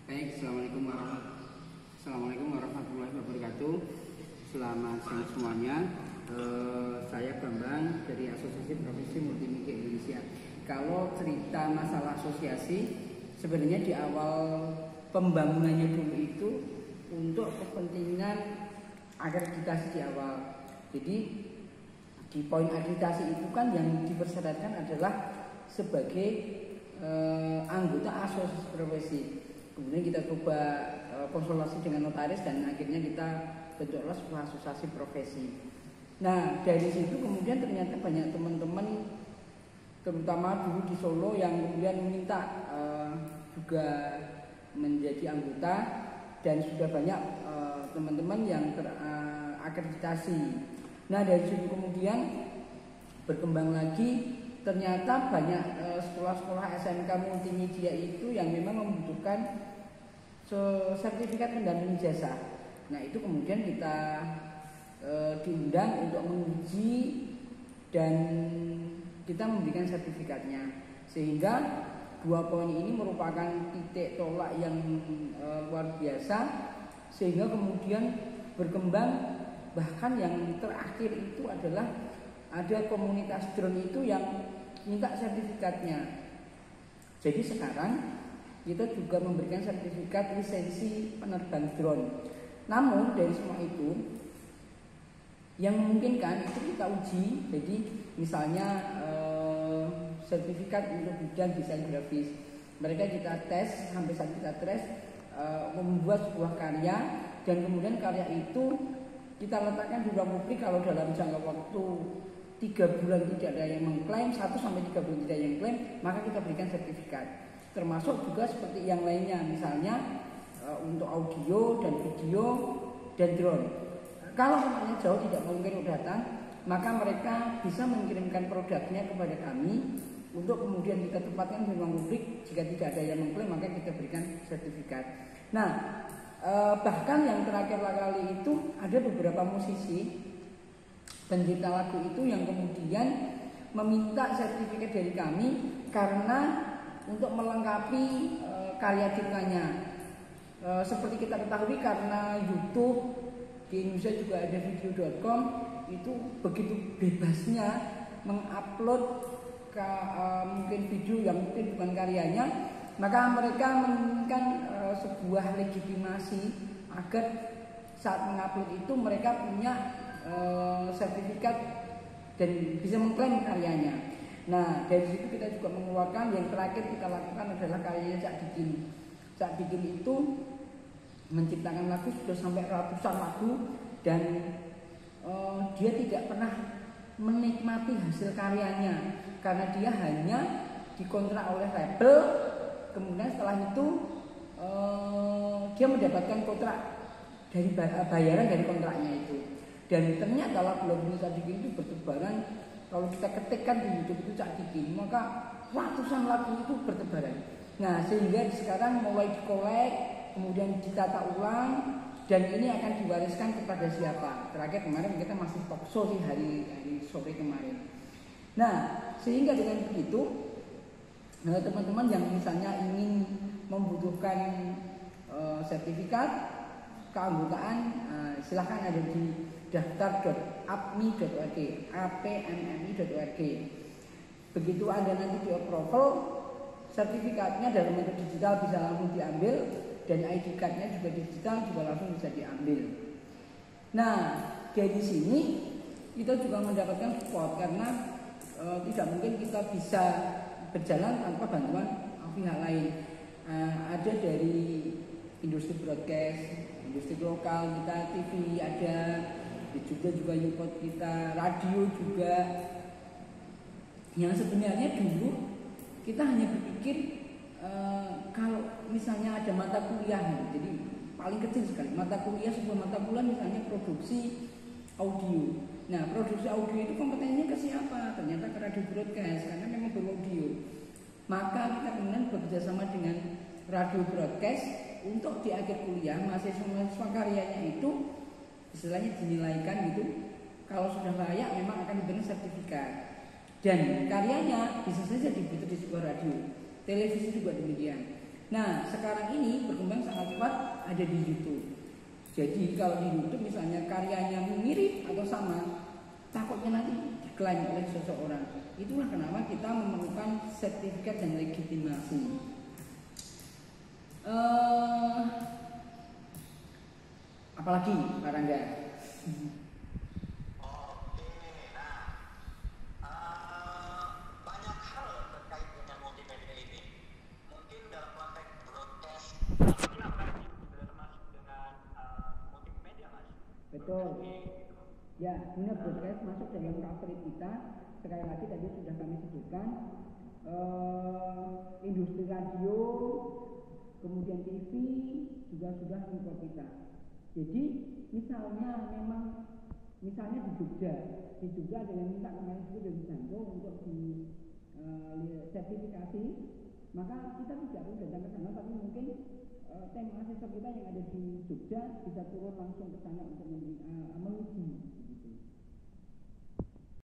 Baik, Assalamualaikum warahmatullahi wabarakatuh. Selamat siang semuanya. Saya Bambang dari Asosiasi Profesi Multimedia Indonesia. Kalau cerita masalah asosiasi, sebenarnya di awal pembangunannya dulu itu untuk kepentingan akreditasi di awal. Jadi di poin akreditasi itu kan yang dipersyaratkan adalah sebagai anggota asosiasi profesi. Kemudian kita coba konsultasi dengan notaris dan akhirnya kita bentuklah sebuah asosiasi profesi. Nah, dari situ kemudian ternyata banyak teman-teman, terutama dulu di Solo, yang kemudian meminta juga menjadi anggota, dan sudah banyak teman-teman yang terakreditasi. Nah, dari situ kemudian berkembang lagi. Ternyata banyak sekolah-sekolah SMK multimedia itu yang memang membutuhkan sertifikat pendamping jasa. Nah, itu kemudian kita diundang untuk menguji dan kita memberikan sertifikatnya. Sehingga dua poin ini merupakan titik tolak yang luar biasa, sehingga kemudian berkembang. Bahkan yang terakhir itu adalah ada komunitas drone itu yang minta sertifikatnya. Jadi sekarang kita juga memberikan sertifikat lisensi penerbang drone. Namun dari semua itu yang memungkinkan itu kita uji. Jadi misalnya sertifikat untuk bidang desain grafis, mereka kita tes, sampai saat kita tes membuat sebuah karya, dan kemudian karya itu kita letakkan di ruang publik. Kalau dalam jangka waktu 3 bulan tidak ada yang mengklaim, 1 sampai 3 bulan tidak ada yang klaim, maka kita berikan sertifikat. Termasuk juga seperti yang lainnya, misalnya untuk audio dan video dan drone. Kalau tempatnya jauh tidak mungkin datang, maka mereka bisa mengirimkan produknya kepada kami untuk kemudian kita tempatkan di ruang publik. Jika tidak ada yang mengklaim, maka kita berikan sertifikat. Nah, bahkan yang terakhir kali itu ada beberapa musisi pencipta lagu itu yang kemudian meminta sertifikat dari kami karena untuk melengkapi karya ciptanya. Seperti kita ketahui, karena YouTube di Indonesia juga ada video.com, itu begitu bebasnya mengupload mungkin video yang mungkin bukan karyanya, maka mereka menginginkan sebuah legitimasi agar saat mengupload itu mereka punya sertifikat dan bisa mengklaim karyanya. Nah, dari situ kita juga mengeluarkan, yang terakhir kita lakukan adalah karyanya Cak Dikin. Cak Dikin itu menciptakan lagu sudah sampai ratusan lagu, dan dia tidak pernah menikmati hasil karyanya karena dia hanya dikontrak oleh label. Kemudian setelah itu dia mendapatkan kontrak dari bayaran dari kontraknya itu. Dan ternyata lagu-lagu Cak Dikin itu bertebaran. Kalau kita ketikkan di YouTube itu Cak Dikin, maka ratusan lagu itu bertebaran. Nah, sehingga sekarang mulai dikolek, kemudian ditata ulang, dan ini akan diwariskan kepada siapa? Terakhir kemarin kita masih talk show di hari sore kemarin. Nah, sehingga dengan begitu, teman-teman yang misalnya ingin membutuhkan sertifikat keanggotaan, silahkan ada di daftar.apmi.org, apmmi.org. Begitu Anda nanti di approval, sertifikatnya dalam bentuk digital bisa langsung diambil, dan ID card-nya juga digital, juga langsung bisa diambil. Nah, dari sini kita juga mendapatkan support, karena tidak mungkin kita bisa berjalan tanpa bantuan pihak lain. Ada dari industri broadcast, industri lokal kita, TV ada, juga YouTube kita, radio juga. Yang sebenarnya dulu kita hanya berpikir kalau misalnya ada mata kuliah, jadi paling kecil sekali mata kuliah, sebuah mata kuliah misalnya produksi audio. Nah, produksi audio itu kompetensinya ke siapa? Ternyata ke radio broadcast, karena memang beraudio. Maka kita kemudian bekerja sama dengan radio broadcast untuk di akhir kuliah mahasiswa karyanya itu istilahnya dinilaikan gitu. Kalau sudah layak memang akan diberi sertifikat. Dan karyanya bisa saja diputar di sebuah radio, televisi juga demikian. Nah, sekarang ini berkembang sangat cepat ada di YouTube. Jadi kalau di YouTube misalnya karyanya mirip atau sama, takutnya nanti diklaim oleh seseorang. Itulah kenapa kita memerlukan sertifikat dan legitimasi. Apalagi Pak Rangga? Banyak hal terkait dengan multimedia ini. Mungkin dalam konteks broadcast, ini apakah sudah termasuk dengan multimedia, Mas? Betul. Ya, benar, broadcast masuk dalam coverage kita. Sekali lagi tadi sudah kami sebutkan industri radio, kemudian TV juga sudah import kita. Jadi misalnya di Jogja ada yang minta kemarin itu dari Jango untuk di sertifikasi, maka kita tidak perlu datang ke sana, tapi mungkin tim asesor kita yang ada di Jogja bisa turun langsung ke sana untuk menguji.